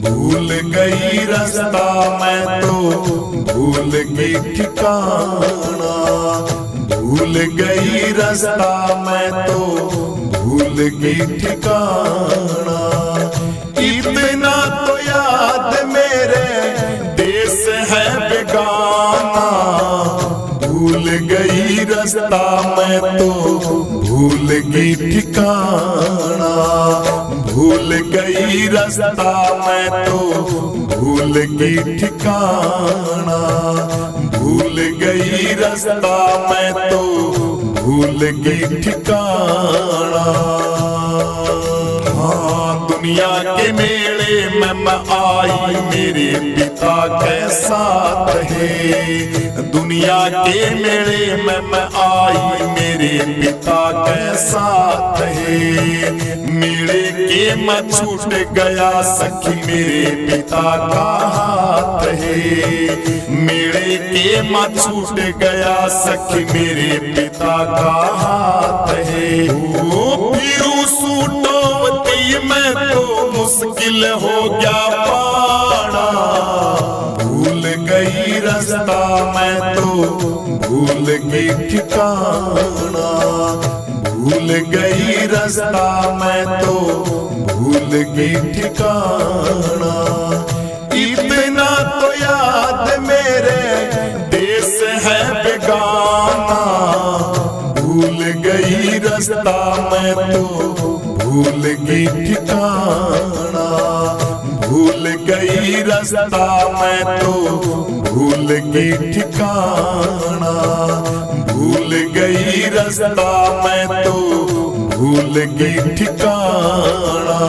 भूल गई रास्ता मैं तो भूल गई ठिकाना, भूल गई रास्ता मैं तो भूल गई ठिकाना। इतना तो याद मेरे देश है बेगाना, भूल गई रास्ता मैं तो भूल गई ठिकाना, भूल गई रास्ता मैं तो भूल गई ठिकाना, भूल गई रास्ता मैं तो भूल गई ठिकाना। हाँ दुनिया के मेले में मैं आई मेरे पिता के साथ है, दुनिया के मेले में मैं आई मेरे पिता के साथ है। मेले के मैं छूट गया सखी मेरे पिता का हाथ है, मेले के मैं छूट गया सखी मेरे पिता का हाथ है। ओ फिरू सूटोवती मैं तो मुश्किल हो गया पाना, भूल गई रास्ता मैं तो भूल गई ठिकाना, भूल गई रास्ता मैं तो भूल गई ठिकाना। इतना तो याद मेरे देश है बेगाना, भूल गई रास्ता मैं तो भूल गई ठिकाना, भूल गई रास्ता मैं तो भूल गई ठिकाना, भूल गई रास्ता मैं तो भूल गई ठिकाना।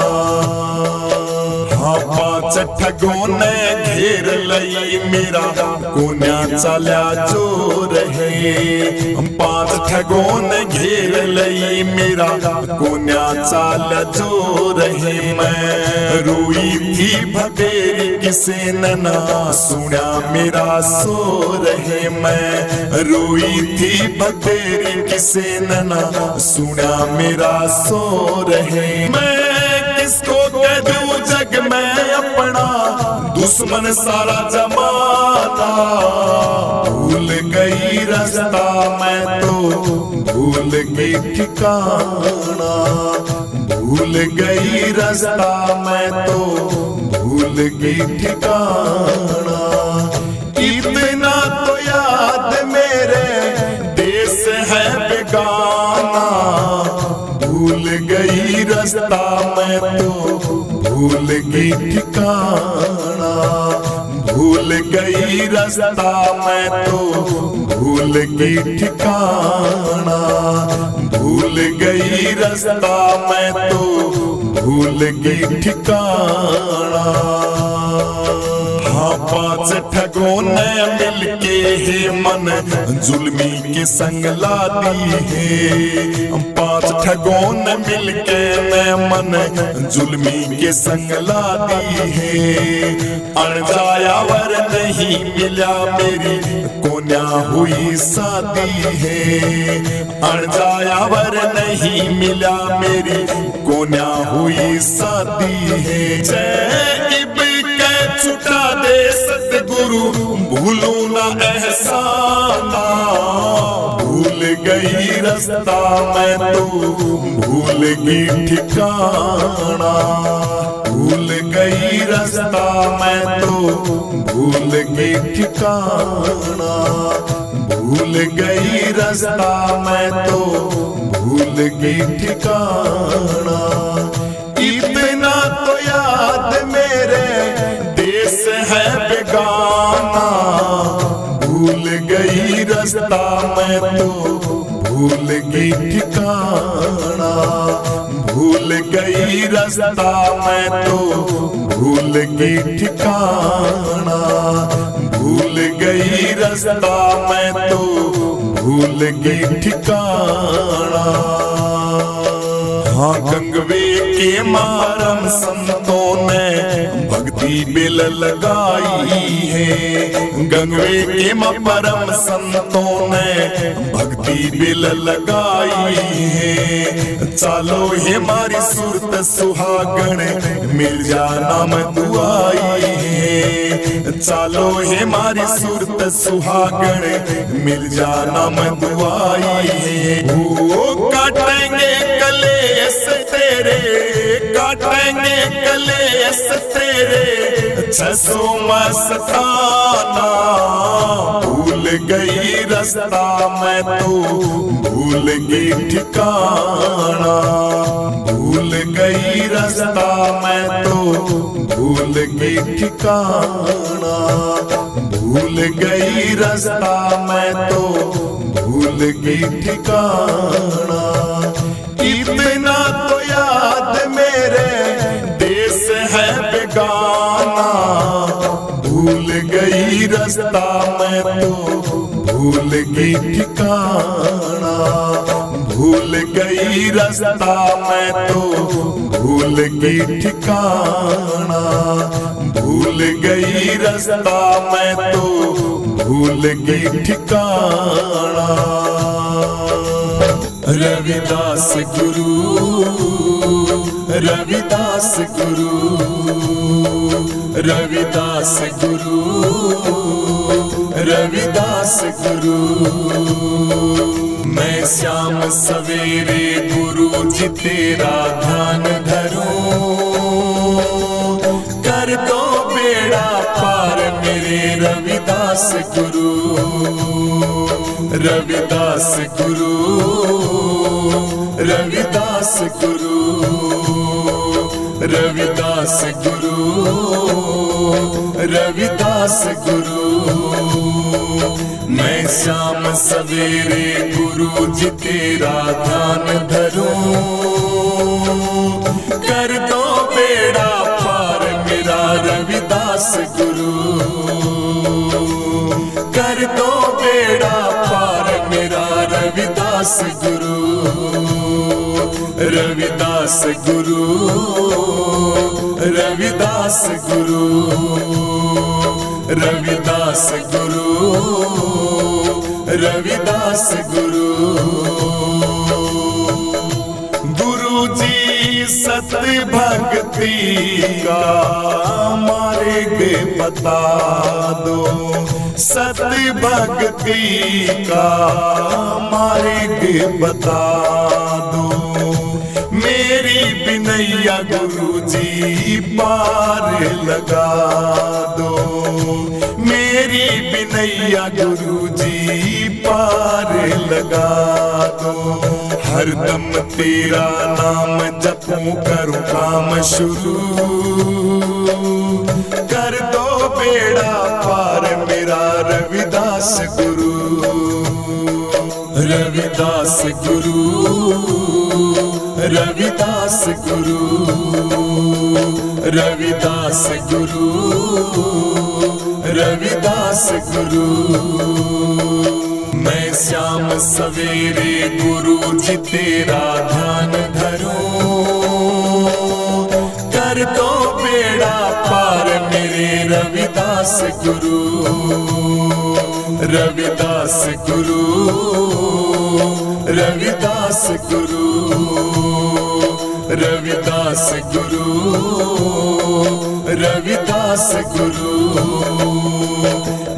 हाँ पांच ठगों ने घेर लई मेरा कोन्या चल्या चोर है, पांच ठगों ने घेर लई मेरा कोन्या चाल्या चोर है। मैं रोई थी भबेरी किसे न ना सुना मेरा सोर है, मैं रोई थी भबेरी किसे न ना सुना मेरा सोर है। मैं किसको कह दूं जग में अपना दुश्मन सारा जमाना, भूल गई रास्ता मैं तो भूल गई ठिकाना, भूल गई रास्ता मैं तो भूल गई ठिकाना। इतना तो याद मेरे देश है बेगाना, भूल गई रास्ता मैं तो भूल गई ठिकाना, भूल गई रास्ता मैं तो भूल गई ठिकाना, भूल गई रास्ता मैं तो भूल गई ठिकाना। हाँ पांच ठगों ने मिलके है मन जुल्मी के संग ला दी है, पांच ठगों ने मिलके मन जुल्मी के संग ला दी है। अणजायावर नहीं मिला मेरी कोन्या हुई शादी है, अणजायावर नहीं मिला मेरी कोन्या हुई शादी है। जय छुटा दे सतगुरु भूलो ना एहसाना, भूल गई रास्ता मैं तो भूल गई ठिकाना, भूल गई रास्ता मैं तो भूल गई ठिकाना, भूल गई रास्ता मैं तो भूल गई ठिकाना। इतना तो याद मेरे देश है बेगाना, भूल गई रास्ता मैं तो भूल गई ठिकाना, भूल गई रास्ता मैं तो भूल गई ठिकाना, भूल गई रास्ता मैं तो भूल गई ठिकाना। हाँ गंगवे के मारम संतों ने भक्ति बिल लगाई है। गंगवे के परम संतों ने भक्ति बिल लगाई है। चालो हे मारी सूरत सुहागण मिल जा नाम दुआई है। चालो हे मारी सूरत सुहागण मिल जा नाम दुआई है। वो काटेंगे कलेस तेरे, काटेंगे कलेस तेरे 600 मस्ताना। भूल गई रास्ता मैं तो भूल गई ठिकाना। भूल गई रास्ता मैं तो भूल गई ठिकाना। भूल गई रास्ता मैं तो भूल गई ठिकाना। इतना तो याद मेरे देश है बेगाना। भूल गई रास्ता मैं तो भूल गई ठिकाना। भूल गई रास्ता मैं तो भूल गई ठिकाना। भूल गई रास्ता मैं तो भूल गई ठिकाना। रविदास गुरु, रविदास गुरु, रविदास गुरु, रविदास गुरु। मैं श्याम सवेरे गुरु जी तेरा ध्यान धरूं। कर दो बेड़ा पार मेरे रविदास गुरु। रविदास गुरु, रविदास गुरु, रविदास गुरु, रविदास गुरु। मैं शाम सवेरे गुरु जी तेरा ध्यान धरूं। कर दो बेड़ा पार मेरा रविदास गुरु। कर दो बेड़ा पार मेरा रविदास गुरु। रविदास गुरु, रविदास गुरु, रविदास गुरु, रविदास गुरु। गुरु जी सत्य भक्ति का मार्ग बता दो। सत्य भक्ति का मार्ग बता दो। मेरी बिनैया गुरु जी पार लगा दो। मेरी बिनैया गुरु जी पार लगा दो। हरदम तेरा नाम जपूं करूं काम शुरू। कर दो बेड़ा पार मेरा रविदास गुरु। रविदास गुरु, रविदास गुरु, रविदास गुरु, रविदास गुरु। मैं श्याम सवेरे गुरु जी तेरा ध्यान धरूं। कर दो बेड़ा पार मेरे रविदास गुरु। रविदास गुरु, रविदास गुरु, रविदास गुरु, रविदास गुरु।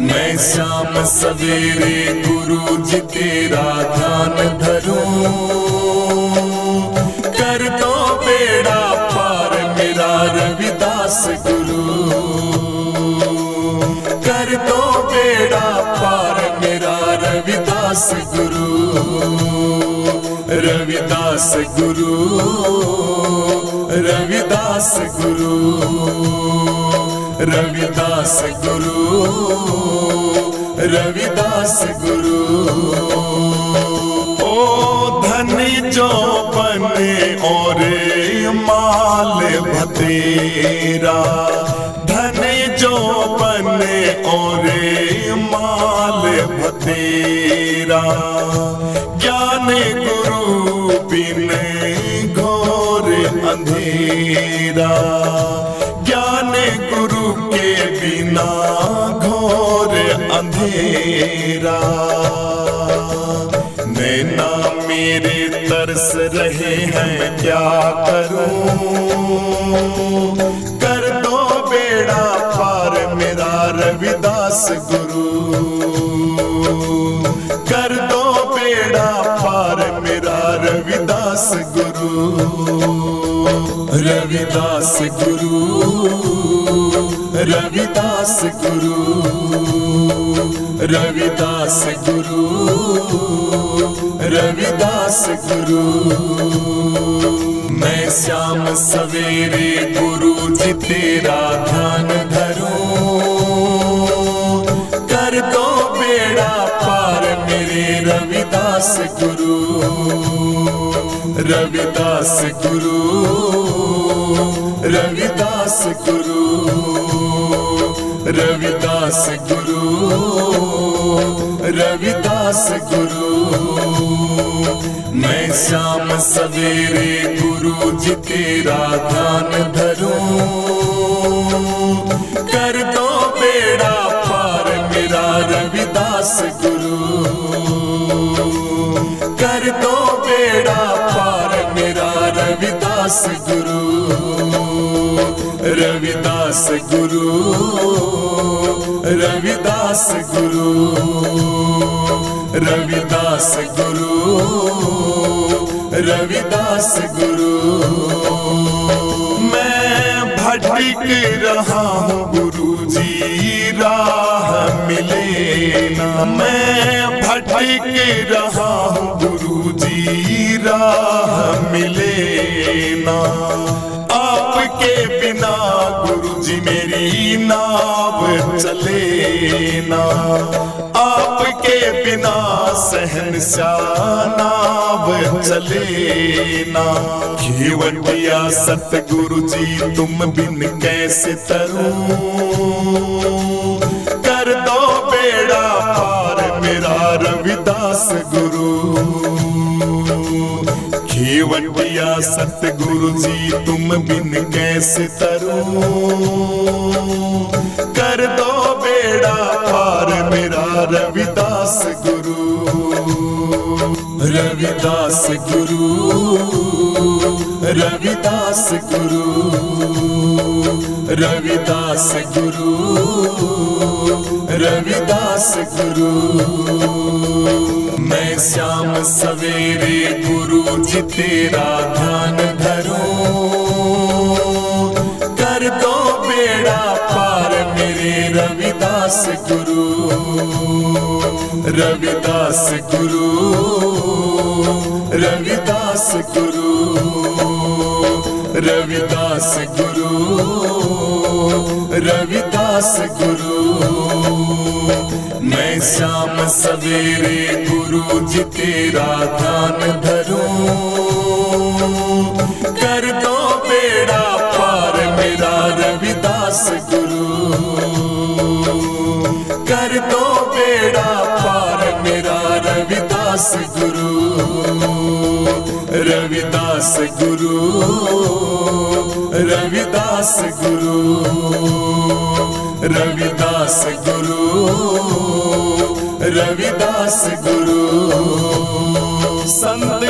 मैं शाम सवेरे गुरु जी तेरा ध्यान धरूं। कर दो बेड़ा पार मेरा रविदास गुरु। कर दो बेड़ा पार मेरा रविदास गुरु। रविदास गुरु, रविदास गुरु, रविदास गुरु, रविदास गुरु। ओ धनी जो बने और माल भतेरा। धनी जो बने और माल भतेरा। ज्ञान गुरु बिन घोर अंधेरा। ज्ञान गुरु के बिना घोर अंधेरा। नैना मेरे तरस रहे हैं क्या करूं, कर दो बेड़ा पार मेरा रविदास गुरु। कर दो बेड़ा पार मेरा रविदास गुरु। रविदास गुरु, रविदास गुरु, रविदास गुरु, रविदास गुरु। मैं शाम सवेरे गुरु जी तेरा ध्यान धरूं, कर दो बेड़ा पार मेरे रविदास गुरु। रविदास गुरु, रविदास गुरु, रविदास गुरु, रविदास गुरु। मैं शाम सवेरे गुरु जी तेरा ध्यान धरूं, कर दो बेड़ा पार मेरा रविदास गुरु। कर दो बेड़ा पार मेरा रविदास गुरु। रविदास गुरु, रविदास गुरु, रविदास गुरु, रविदास गुरु। मैं भटक रहा हूँ गुरु जी राह मिले ना। मैं भटक रहा हूँ गुरु जी राह मिले ना। आपके बिना गुरु जी मेरी नाव चले ना। आपके बिना सहनशाह नाव चले ना। घेवटिया सतगुरु जी तुम बिन कैसे तरूं, कर दो बेड़ा पार मेरा रविदास गुरु। घेवटिया सतगुरु जी तुम बिन कैसे तरूं, कर दो बेड़ा पार मेरा रविदास गुरु। रविदास गुरु, रविदास गुरु, रविदास गुरु, रविदास गुरु। मैं शाम सवेरे गुरु जी तेरा ध्यान धरूं, कर दो बेड़ा पार मेरे रविदास गुरु। रविदास गुरु, रविदास गुरु, रविदास गुरु, रविदास गुरु। मैं शाम सवेरे गुरु जी तेरा ध्यान धरूं, कर दो बेड़ा पार मेरा रविदास गुरु। कर दो बेड़ा पार मेरा रविदास गुरु। रविदास गुरु, रविदास गुरु, रविदास गुरु, रविदास गुरु। संत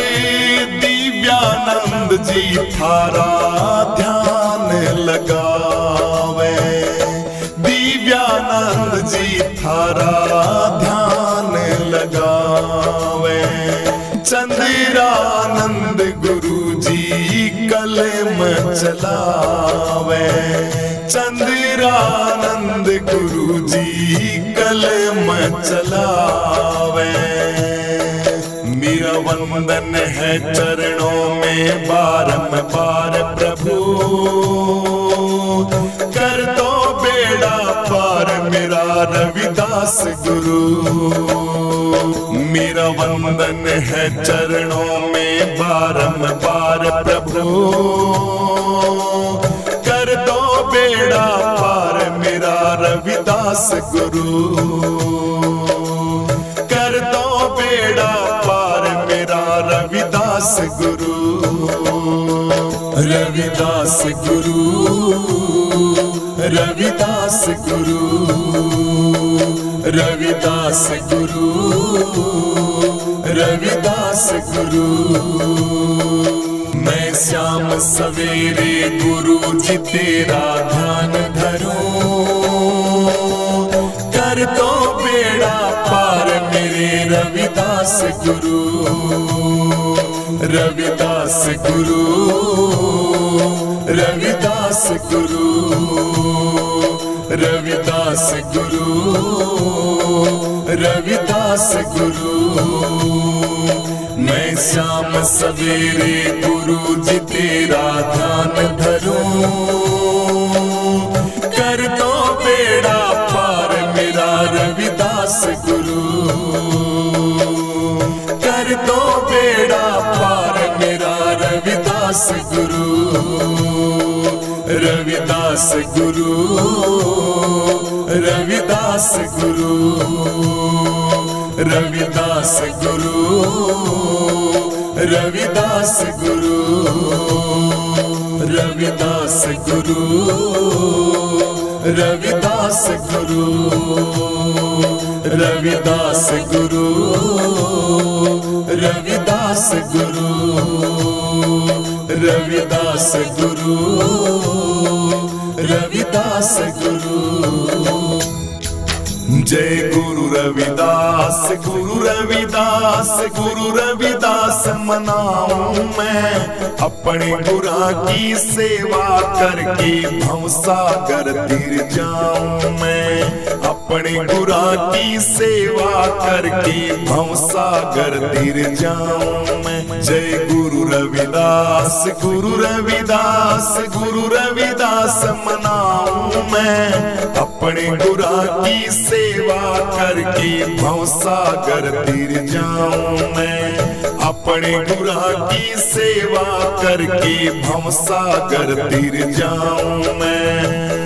दिव्यानंद जी थारा ध्यान लगावे। दिव्यानंद जी थारा ध्यान लगावे। चंद्रानंद गुरु जी कलम चलावे। चंद्रानंद गुरु जी कलम चलावे। मेरा वंदन है चरणों में बारंबार प्रभु, कर दो बेड़ा पार मेरा रविदास गुरु। मेरा वंदन है चरणों में बारंबार प्रभु, कर दो बेड़ा पार मेरा रविदास गुरु। कर दो बेड़ा पार मेरा रविदास गुरु। रविदास गुरु, रविदास गुरु, रविदास गुरु, रविदास गुरु। मैं श्याम सवेरे गुरु जी तेरा ध्यान धरूं, कर दो बेड़ा पार मेरे रविदास गुरु, रविदास गुरु, रविदास गुरु, रविदास गुरु, रविदास गुरु। मैं श्याम सवेरे गुरु जी तेरा ध्यान धरूं, कर दो बेड़ा पार मेरा रविदास गुरु, कर दो बेड़ा पार मेरा रविदास गुरु, रविदास गुरु, रविदास गुरु, रविदास गुरु, रविदास गुरु, रविदास गुरु, रविदास गुरु, रविदास गुरु, रविदास गुरु, रविदास गुरु, रविदास गुरु। जय गुरु रविदास, गुरु रविदास, गुरु रविदास मनाऊं मैं, अपने गुरा की सेवा करके भवसागर तीर जाऊं मैं, अपने गुरा की सेवा करके भवसागर तीर जाऊं मैं। जय गुरु रविदास, गुरु रविदास, गुरु रविदास मनाऊं मैं, अपने गुरा की सेवा करके भवसागर तीर जाऊं मैं, अपने गुरा की सेवा करके भवसागर तीर जाऊं मैं।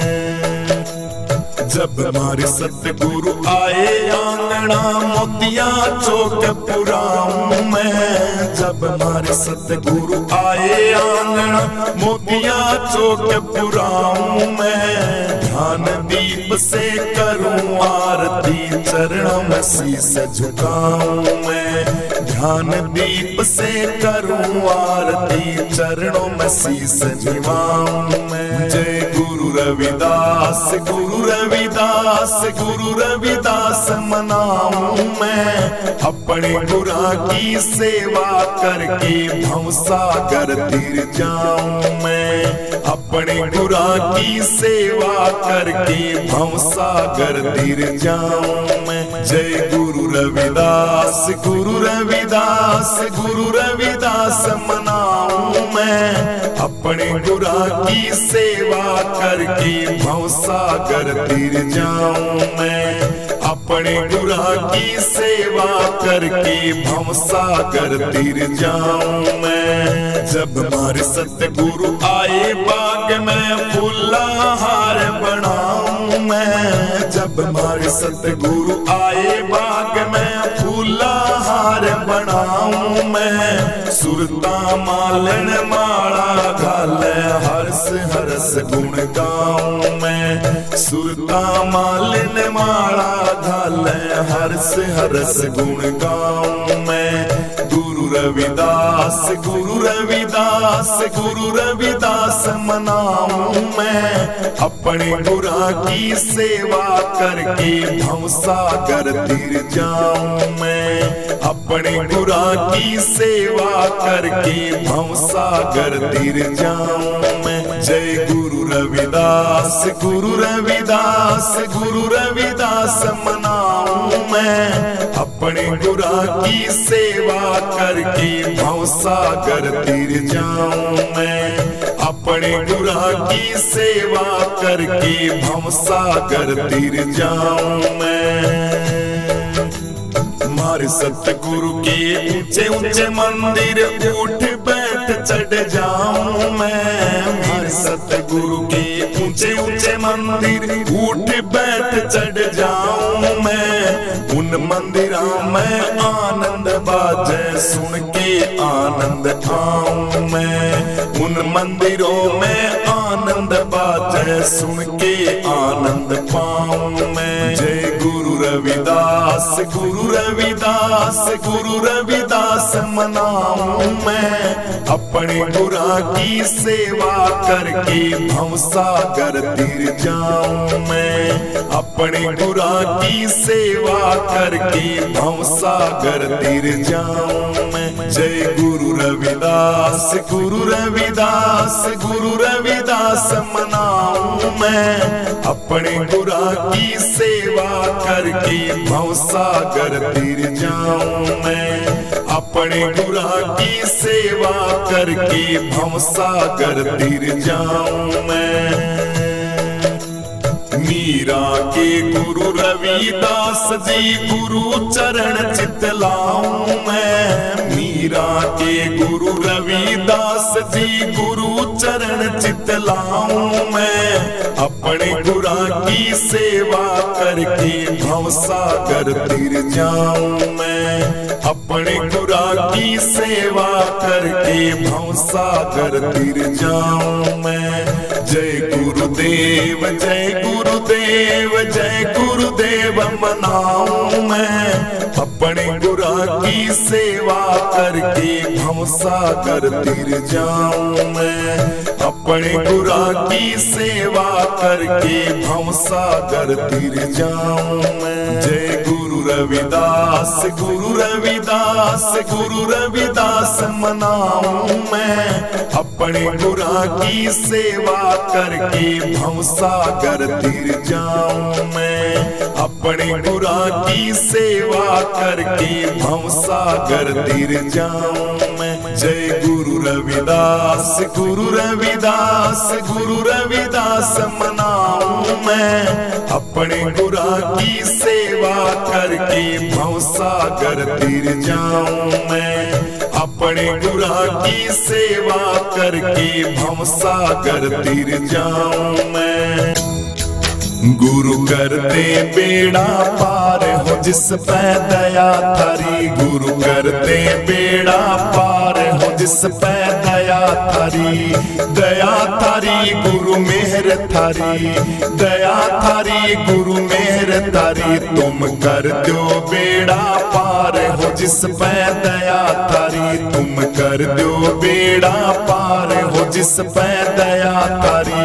जब हमारे सतगुरु आए आंगना मोतिया चौक पुराऊं मैं, जब हमारे सतगुरु आए आंगना मोतिया चौक पुराऊं मैं, ध्यान दीप से करूं आरती चरणों में शीस झुकाऊं मैं, ध्यान दीप से करूं आरती चरणों में शीस झुकाऊं मैं। जय गुरु रविदास, गुरु रविदास, गुरु रविदास मनाऊं मैं, अपने गुरा की सेवा करके भवसागर तीर जाऊं मैं, अपने गुरा की सेवा करके भवसागर तीर जाऊं मैं। जय गुरु रविदास, गुरु रविदास, गुरु रविदास मनाऊं मैं, अपने गुरा की सेवा करके भवसागर तीर जाऊं मैं, अपने गुरा की सेवा करके भवसागर तीर जाऊं मैं। जब हमारे सतगुरु आए बाग में फूला हार बनाऊं मैं, जब हमारे सतगुरु आए बाग में फूला हार बनाऊं मैं, सुरता मालन माला घाले हर्ष हरस गुण गाऊं मैं, सुरता मालन माला घाले हर्ष हरस गुण गाऊं मैं। गुरु रविदास, गुरु रविदास, गुरु रविदास मनाऊं मैं, अपने गुरा की सेवा करके भवसागर तीर जाऊं मैं, अपने गुरा की सेवा करके भवसागर तीर जाऊं मैं। जय गुरु रविदास, गुरु रविदास, गुरु रविदास मनाऊं मैं, अपने गुरा की सेवा करके भवसागर तीर जाऊं मैं, अपने गुरा की सेवा करके भवसागर तीर जाऊं मैं। हमारे सतगुरु के ऊंचे ऊंचे मंदिर उठ बैठ बैठ चढ़ जाऊं मैं। मेरे सतगुरु के ऊंचे ऊंचे मंदिर उठ बैठ चढ़ जाऊं मैं। उन मंदिरों में आनंद बाजे सुन के आनंद आऊं मैं। उन मंदिरों में आनंद बाजे सुन के आनंद पाऊं मैं। जय गुरु रविदास, गुरु रविदास, गुरु रविदास मनाऊं मैं। अपने गुरा की सेवा करके भवसागर तीर जाऊं मैं। अपने गुरा की सेवा करके भवसागर तीर जाऊं मैं। जय गुरु रविदास, गुरु रविदास, गुरु रविदास मनाऊं मैं। अपने गुरा की सेवा करके भवसागर तीर जाऊं मैं। अपने गुरा की सेवा करके भवसागर तीर जाऊं मैं। मीरा के गुरु रविदास जी गुरु चरण चितलाऊं मैं। मीरा के गुरु रविदास जी गुरु चरण चितलाऊं मैं। अपने गुरा की सेवा करके भवसागर तीर जाऊं मैं। अपने गुरा की सेवा करके भवसागर तीर जाऊं मैं। जय गुरुदेव, जय गुरुदेव, जय गुरुदेव मनाऊं मैं। अपने गुरा की सेवा करके भवसागर तीर जाऊं मैं। अपने गुरा की सेवा करके भवसागर तीर जाऊं मैं। जय गुरु रविदास, गुरु रविदास, गुरु रविदास मनाऊं मैं। अपने गुरा की सेवा करके भवसागर तीर जाऊं मैं। अपने गुरा की सेवा करके भवसागर तीर जाऊं मैं। जय गुरु रविदास, गुरु रविदास, गुरु रविदास मनाऊं मैं। अपने गुरा की सेवा करके भवसागर तीर जाऊं मैं। अपने गुरा की सेवा करके भवसागर तीर जाऊं मैं। गुरु करते बेड़ा पार हो जिस पे दया थारी। गुरु करते बेड़ा पार हो जिस पे दया थारी। दया थारी गुरु मेहर थारी। दया थारी गुरु मेहर थारी। तुम कर दो बेड़ा पार हो जिस पे दया थारी। तुम कर दो बेड़ा पार हो जिस पे दया थारी।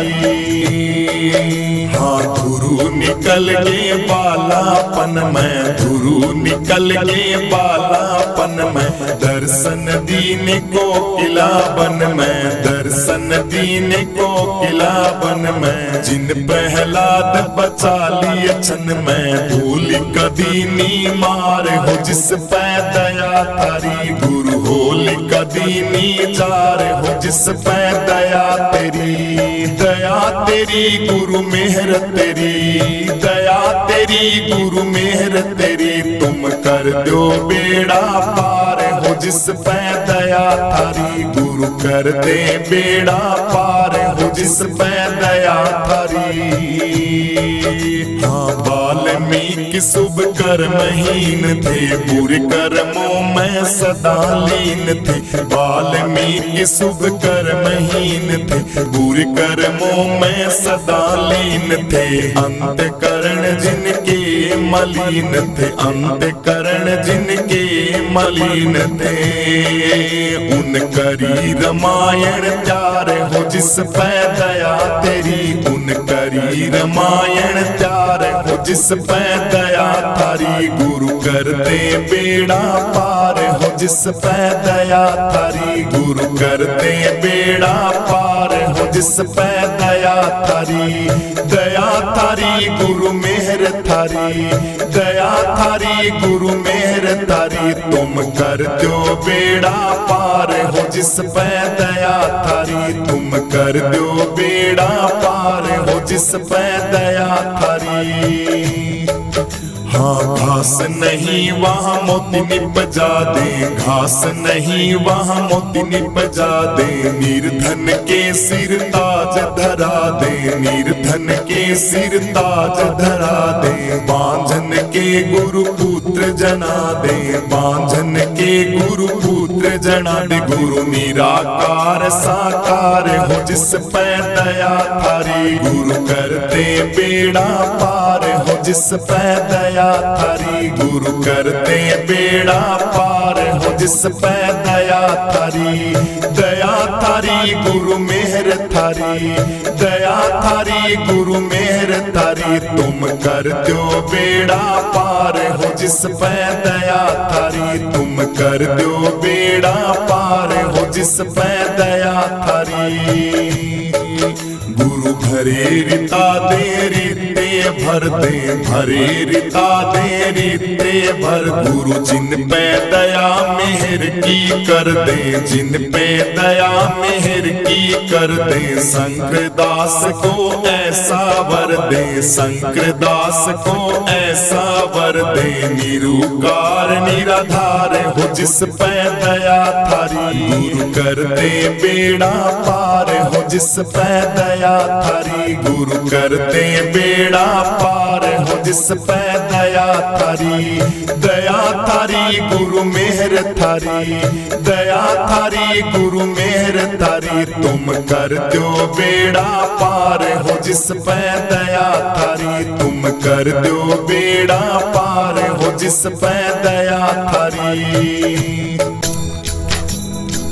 हाँ गुरु निकल गए बालापन में। गुरु निकल गए बालापन में। दर्शन दीने को किला बन में। दर्शन दीने को किला बन में। जिन प्रहलाद बचा लिए छन में। धूल कदीनी मार हो जिस पे दया थारी। गुरु होल कदीनी जार हो जिस पे दया तेरी। दया तेरी गुरु मेहर तेरी। दया तेरी गुरु मेहर तेरी। तुम कर दो बेड़ा पार हो जिस पे दया थारी। गुरु कर दे बेड़ा पार हो जिस पे दया थारी। हाँ वाल्मीकि शुभ कर्महीन थे। बुरे कर्मों में सदा लीन थे। वाल्मीकि शुभ कर्महीन थे। बुरे कर्मों में सदा लीन थे। अंतकरण जिनके मलिन थे। अंतकरण जिनके मलिन थे। उन करी रामायण त्यार हो जिस पे दया तेरी। उन करी रामायण त्यार हो जिस पे दया थारी। गुरु कर दे बेड़ा पार हो जिस पे दया थारी। गुरु कर दे बेड़ा पार हो जिस पे दया थारी। दया थारी गुरु मेहर थारी। दया थारी गुरु मेहर थारी। तुम कर दो बेड़ा पार हो जिस पे दया थारी। तुम कर दो बेड़ा पार हो जिस पे दया थारी। हाँ घास नहीं वहाँ मोती निपजा दे, घास नहीं वहाँ मोती निपजा दे। निर्धन के सिर ताज धरा दे, निर्धन के सिर ताज धरा दे। बांझन के गुरु पुत्र जना दे, बांझन के गुरु पुत्र जना दे। गुरु निराकार साकार हो जिस पे दया थारी, गुरु करते बेड़ा पार हो जिस पे दया थारी। गुरु करते बेड़ा पार हो जिस पे दया थारी। दया थारी गुरु मेहर थारी, दया थारी गुरु मेहर थारी। तुम कर दो बेड़ा पार हो जिस पे दया थारी, तुम कर दो बेड़ा पार हो जिस पे दया थारी। गुरु भरे रिता दे रीते भर दे, भरे रिता दे रीते भर। गुरु जिन पे दया मेहर की कर दे, जिन पे दया मेहर की कर दे। शंकर दास को ऐसा वर दे, शंकर दास को ऐसा वर दे। निरुकार निराधार हो जिस पे दया थारी, गुरु कर दे बेड़ा पार हो जिस पे दया थारी। गुरु करते बेड़ा पार हो जिस पे दया थारी। दया थारी गुरु मेहर थारी, दया थारी गुरु मेहर थारी। तुम कर दो बेड़ा पार हो जिस पे दया थारी, तुम कर दो बेड़ा पार हो जिस पे दया थारी।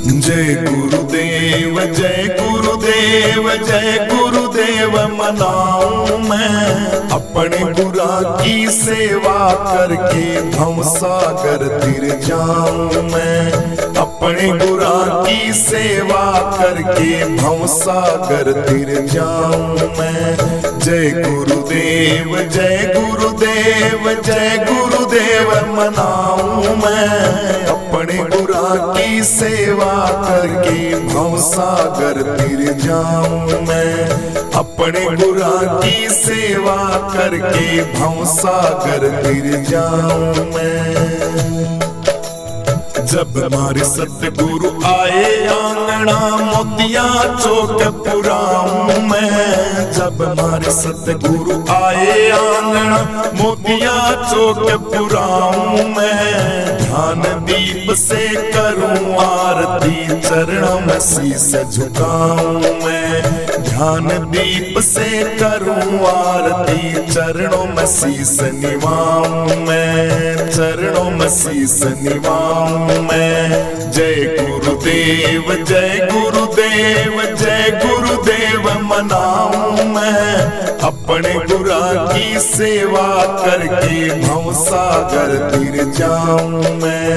जय गुरुदेव जय गुरुदेव जय गुरुदेव मनाऊं मैं। अपने गुरा की सेवा करके भवसागर तिर जाऊं मैं। अपने गुरा की सेवा करके भवसागर तिर जाऊं मैं। जय गुरुदेव जय गुरुदेव जय गुरुदेव मनाऊं मैं। अपने गुरा की सेवा करके भवसागर तिर जाऊं मैं। अपने गुरा की सेवा करके भवसागर तिर जाऊं मैं। जब हमारे सतगुरु आए आंगना मोतिया चौक पुराऊं मैं। जब हमारे सतगुरु आए आंगना मोतिया चौक पुराऊं मैं। ध्यान दीप से करूं आरती चरणों में शीस झुकाऊं मैं। ध्यान दीप से करूं आरती चरणों में शीस निवाऊं मैं। चरणों में शीस निवाऊं मैं। जय गुरुदेव जय गुरुदेव जय गुरुदेव मनाऊं मैं। अपने गुरा की सेवा करके भवसागर तिर जाऊं मैं।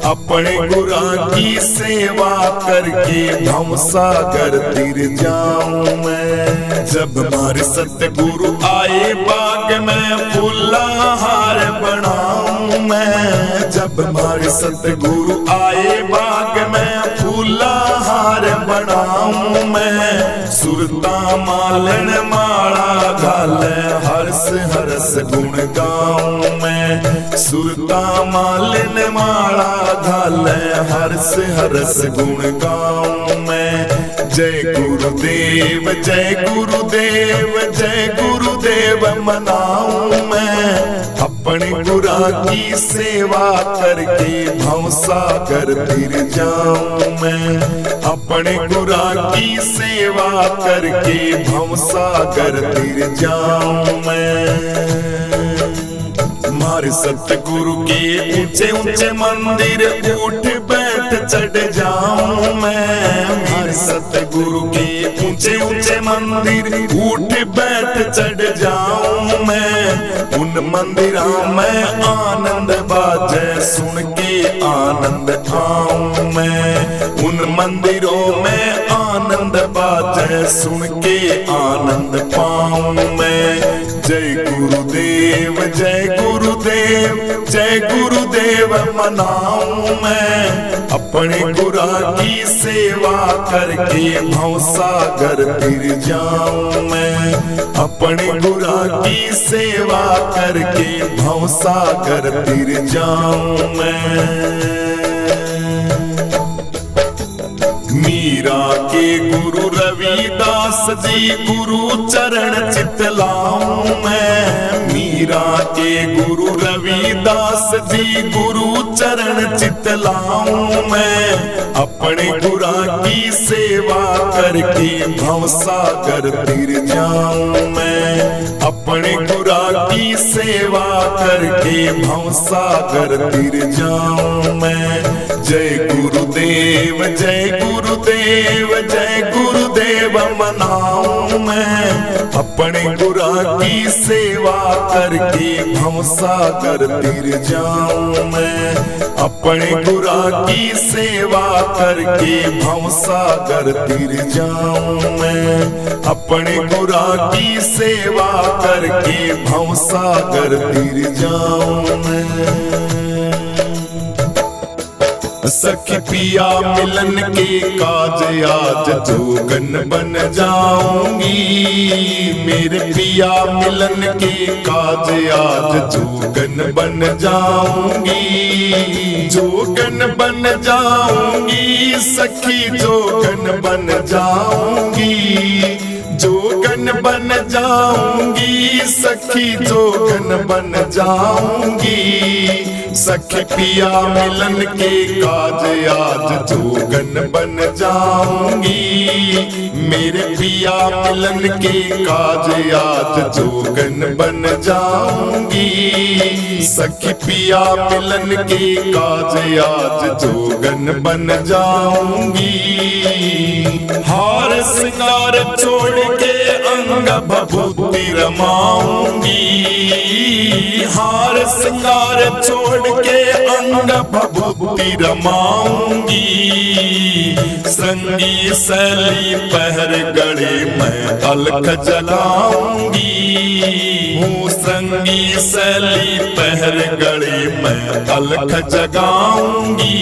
अपने गुरा की सेवा करके भवसागर तिर जाऊं मैं। जब हमारे सतगुरु आए बाग में फूला हार बनाऊं मैं। जब हमारे सतगुरु आए बाग में फूला हार बनाऊं मैं। सुरता मालन माला गाले हर्ष हरस गुण गाऊं मैं। सुरता मालन माला गाले हर्ष हरस गुण गाऊं मैं। जय गुरुदेव जय गुरुदेव जय गुरुदेव मनाऊं मैं। अपने गुरा की सेवा करके भवसागर तिर जाऊं मैं। अपने गुरा की सेवा करके भवसागर तिर जाऊं मैं। हमारे सतगुरु के ऊंचे ऊंचे मंदिर उठ बैठ चढ़ जाऊं मैं। हमारे सतगुरु के ऊंचे ऊंचे मंदिर उठ बैठ चढ़ जाऊं मैं। उन मंदिरों में आनंद बाजे सुन के आनंद आऊं मैं। उन मंदिरों में आनंद बाजे सुन के आनंद पाऊं मैं। जय गुरुदेव जय गुरुदेव जय गुरुदेव मनाऊं मैं। अपने गुरा की सेवा करके भवसागर तिर जाऊं मैं। अपने गुरा की सेवा करके भवसागर तिर जाऊं मैं। मीरा के गुरु रविदास जी गुरु चरण चितलाऊं मैं। मीरा के गुरु रविदास जी गुरु चरण चितलाऊं मैं। अपने गुरा की सेवा करके भवसागर तिर जाऊं मैं। अपने गुरा की सेवा करके भवसागर तिर जाऊं मैं। जय गुरुदेव जय गुरुदेव जय गुरुदेव मनाऊं मैं। अपने गुरा की सेवा करके भवसागर तिर जाऊं मैं। अपने गुरा की सेवा करके भवसागर तिर जाऊं मैं। अपने गुरा की सेवा करके भवसागर तिर जाऊं मैं। सखी पिया मिलन के काज आज जोगन बन जाऊंगी। मेरे पिया मिलन के काज आज जोगन बन जाऊंगी। जोगन बन जाऊंगी सखी जोगन बन जाऊंगी। जोगन बन जाऊंगी सखी जोगन बन जाऊंगी। सखी पिया मिलन के काज आज जोगन बन जाऊंगी। मेरे पिया मिलन के काज आज जोगन बन जाऊंगी। सखी पिया मिलन के काज आज जोगन बन जाऊंगी। हार सिंगार छोड़ के अंग भभूति रमाऊंगी। हार सिंगार छोड़ के अंग भभूति रमाऊंगी। संगी सैली पहर गड़े मैं अलख जलाऊंगी। हूँ संगी सैली पहर गड़े मैं अलख जगाऊंगी।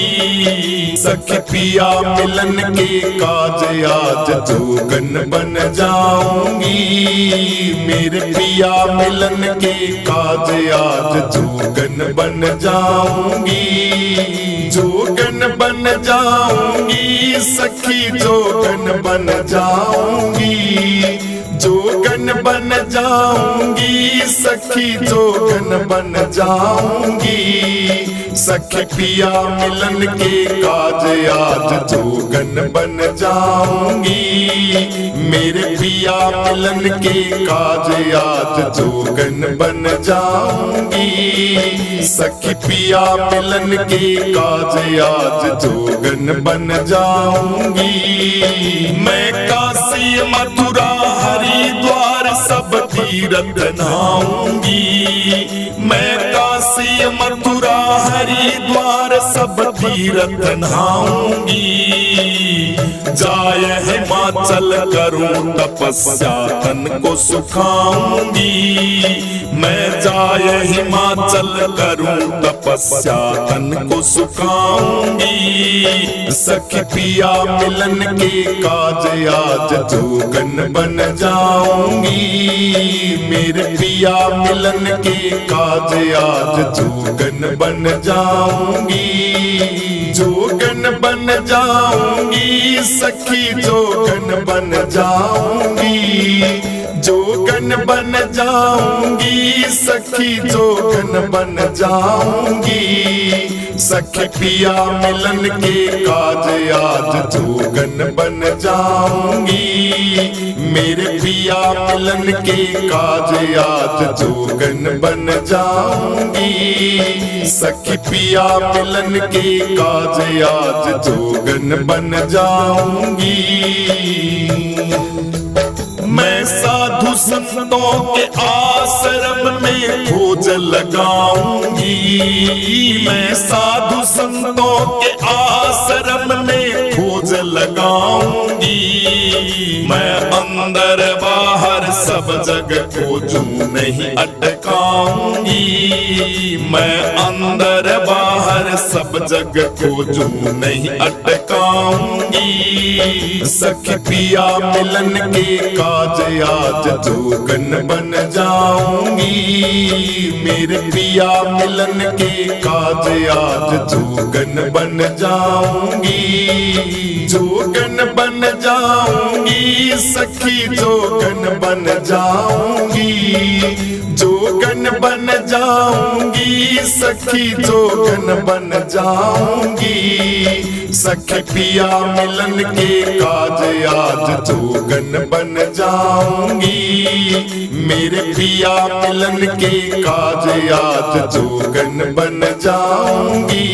सखी पिया मिलन के काज आज जोगन बन जाऊंगी। मेरे पिया मिलन के काज आज जोगन बन जाऊंगी। जोगन बन जाऊंगी सखी जोगन बन जाऊंगी। जोगन बन जाऊंगी सखी जोगन बन जाऊंगी। सखी पिया मिलन के काज आज जोगन बन जाऊंगी। मेरे पिया मिलन के काज आज जोगन बन जाऊंगी। सखी पिया मिलन के काज आज जोगन बन जाऊंगी। मैं काशी मथुरा हरिद्वार सब तीर्थ नहाऊंगी। मैं काशी मथुरा हरिद्वार सब तीर्थ नहाऊंगी। जाय हिमाचल करूं तपस्या तन को सुखाऊंगी। मैं जाय हिमाचल करूं तपस्या तन को सुखाऊंगी। सखी पिया मिलन के काज आज जोगन बन जाऊंगी। मेरे पिया मिलन के काज आज जोगन बन जाऊंगी। जोगन बन जाऊंगी सखी जोगन बन जाऊंगी। जोगन बन जाऊंगी सखी जोगन बन जाऊंगी। सखी पिया मिलन के काज आज जोगन बन जाऊंगी। मेरे पिया मिलन के काज आज जोगन बन जाऊंगी। सखी पिया मिलन के काज आज जोगन बन जाऊंगी। मैं साधु संतों के आश्रम में खोज लगाऊंगी। मैं साधु संतों के आश्रम में खोज लगाऊंगी। मैं अंदर बाहर सब जगह खोजूं नहीं अटकाऊंगी। मैं अंदर बाहर सब जगह खोजूं नहीं अटकाऊंगी। गाऊंगी। सखी पिया मिलन के काज आज जोगन बन जाऊंगी। मेरे पिया मिलन के काज आज जोगन बन जाऊंगी। जोगन बन जाऊंगी सखी जोगन बन जाऊंगी। जोगन बन जाऊंगी सखी जोगन बन जाऊंगी। सखी पिया मिलन के काज आज जोगन बन जाऊंगी। मेरे पिया मिलन के काज आज जोगन बन जाऊंगी।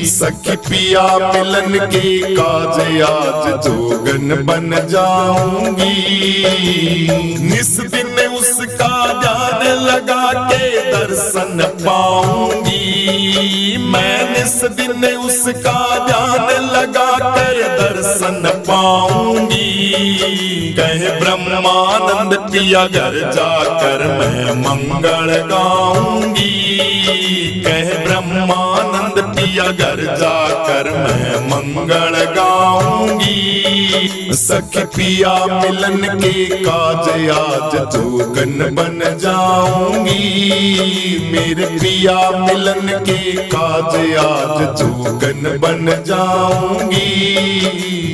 सखी पिया मिलन के काज आज जोगन बन जाऊंगी। निस दिन उसका ध्यान लगा के दर्शन पाऊंगी। मैं निस दिन उसका ध्यान लगा कर दर्शन पाऊंगी। कहे ब्रह्मानंद पिया घर जाकर मैं मंगल गाऊंगी। कहे ब्रह्मानंद पिया घर जाकर मैं मंगल गाऊंगी। सखी पिया मिलन के काज आज जोगन बन जाऊंगी। मेरे पिया मिलन के काज आज जोगन बन जाऊंगी।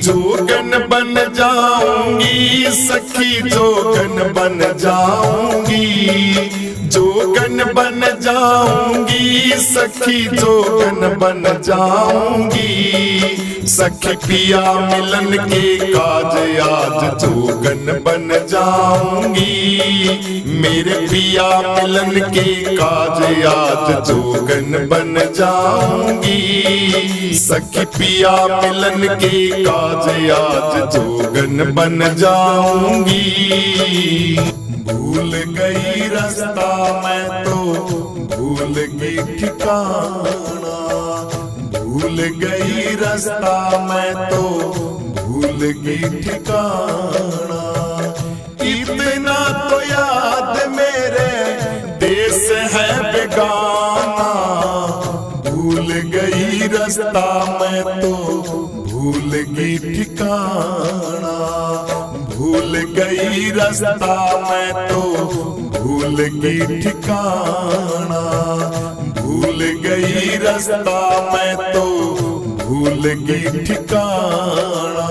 जोगन बन जाऊंगी सखी जोगन बन जाऊंगी। जोगन बन जाऊंगी सखी जोगन बन जाऊंगी। सखी पिया मिलन के काज आज जोगन बन जाऊंगी। मेरे पिया मिलन के काज आज जोगन बन जाऊंगी। सखी पिया मिलन के काज आज जोगन बन जाऊंगी। भूल गई रास्ता मैं तो भूल गई ठिकाना। भूल गई रास्ता मैं तो भूल गई ठिकाना। इतना तो याद मेरे देश है बेगाना। भूल गई रास्ता मैं तो भूल गई ठिकाना। भूल गई रास्ता मैं तो भूल गई ठिकाना। भूल गई रास्ता मैं तो भूल गई ठिकाना।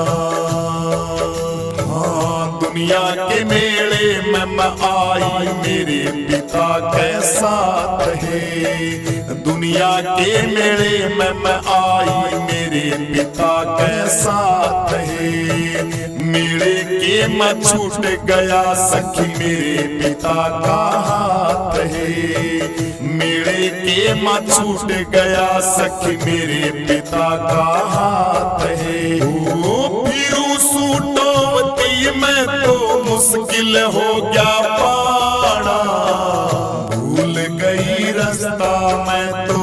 हाँ दुनिया के मेले में मैं आई मेरे पिता के साथ है। दुनिया के मेले में मैं आई मेरे पिता के साथ है। मेले के मैं छूट गया सखी मेरे पिता का हाथ है। मेले के मैं छूट गया सखी मेरे पिता का हाथ है। ओ फिरू सूटोवती में तो मुश्किल हो गया पाना। भूल गई रास्ता मैं तो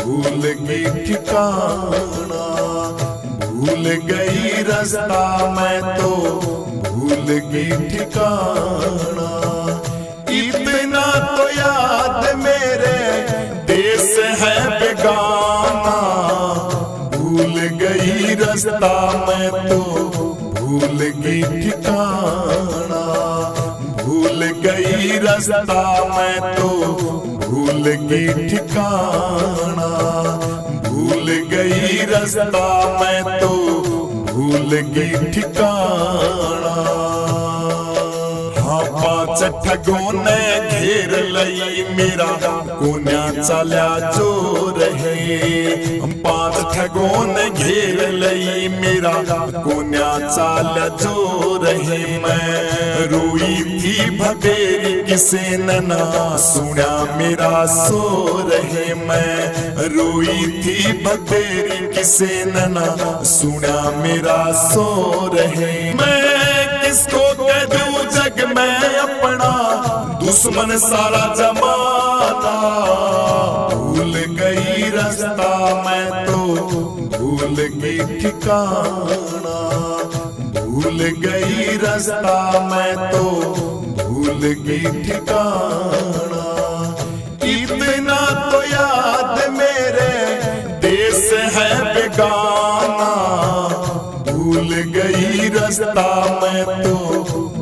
भूल गई ठिकाना। भूल गई रास्ता मैं तो भूल गई ठिकाना। इतना तो याद मेरे देश है बेगाना। भूल गई रास्ता मैं तो भूल गई ठिकाना। भूल गई रास्ता मैं तो भूल गई ठिकाना। भूल गई रास्ता मैं तो भूल गई ठिकाना। हाँ पांच ठगों ने घेर लई मेरा कोन्या चाल्या चोर है। पांच ठगों ने घेर लई मेरा कोन्या चाल्या चोर है। मैं रोई थी भबेरी किसे नना सुना मेरा सोर है। मैं रोई थी भबेरी किसे नना सुना मेरा सोर है। मैं किसको कह दूं जग में अपना दुश्मन सारा जमाना। भूल गई रास्ता मैं तो भूल गई ठिकाना। भूल गई रास्ता मैं तो भूल गई ठिकाना। इतना तो याद मेरे देश है बेगाना। गई रास्ता, मैं तो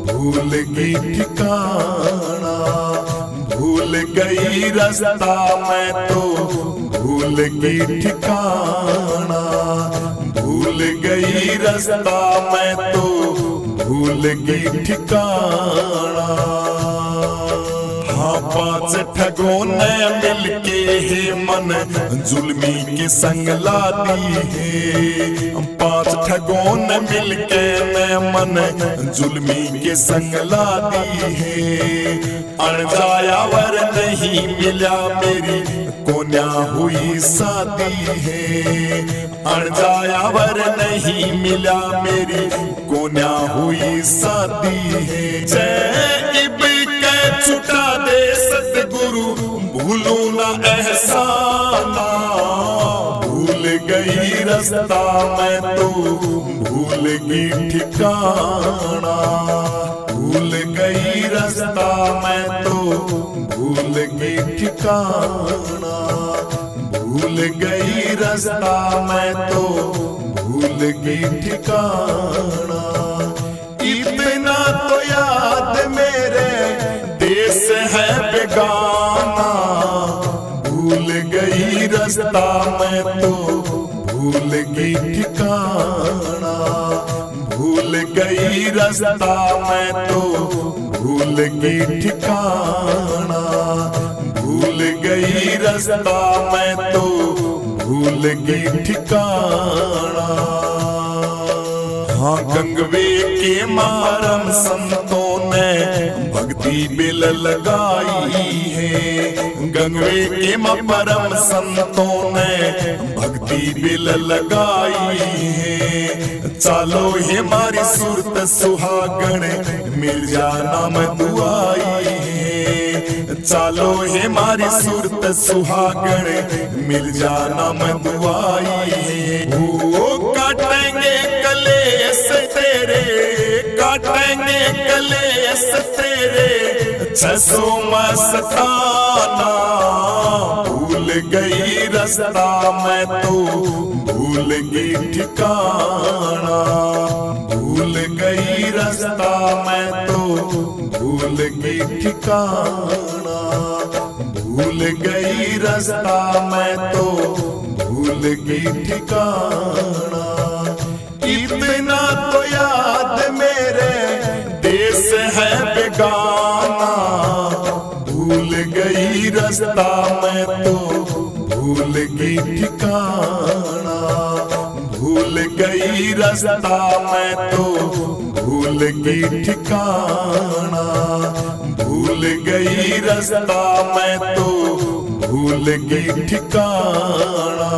भूल गई ठिकाना। भूल गई रास्ता, मैं तो भूल गई ठिकाना। भूल गई रास्ता, मैं तो भूल गई ठिकाना। हाँ, 5 ठगों ने मिलके है मन जुल्मी के संग ला दी है। 5 ठगों ने मिलके मैं मन जुल्मी के संग ला दी है। अणजायावर नहीं मिला मेरी कोन्या हुई शादी है। अणजायावर नहीं मिला मेरी कोन्या हुई शादी है। जय इब के छुटा दे सतगुरु, भूलू ना एहसाना। भूल गई रास्ता, मैं तो भूल गई ठिकाना। भूल गई रास्ता, मैं तो भूल गई ठिकाना। भूल गई रास्ता, मैं तो भूल गई ठिकाना। इतना तो याद मेरे देश है बेगाना। भूल गई रास्ता, मैं तो भूल गई ठिकाना। भूल गई रास्ता, मैं तो भूल गई ठिकाना। भूल गई रास्ता, मैं तो भूल गई ठिकाना। हाँ, गंगवे के मारम संतों ने भक्ति बिल लगाई है। गंगवे के परम संतों ने भक्ति बिल लगाई है। चालो हमारी सूरत सुहागण मिल जाना मैं दुआई है। चालो हमारी सूरत सुहागण मिल जाना मैं दुआई है। वो काटेंगे कलेस तेरे, काटेंगे कलेस तेरे 600 मस्ताना। भूल गई रास्ता, मैं तो भूल गई ठिकाना। भूल गई रास्ता, मैं तो भूल गई ठिकाना। भूल गई रास्ता, मैं तो भूल गई ठिकाना। इतना तो याद मेरे देश है बेगाना। भूल गई रास्ता, मैं तो भूल गई ठिकाना। भूल गई रास्ता, मैं तो भूल गई ठिकाना। भूल गई रास्ता, मैं तो भूल गई ठिकाना।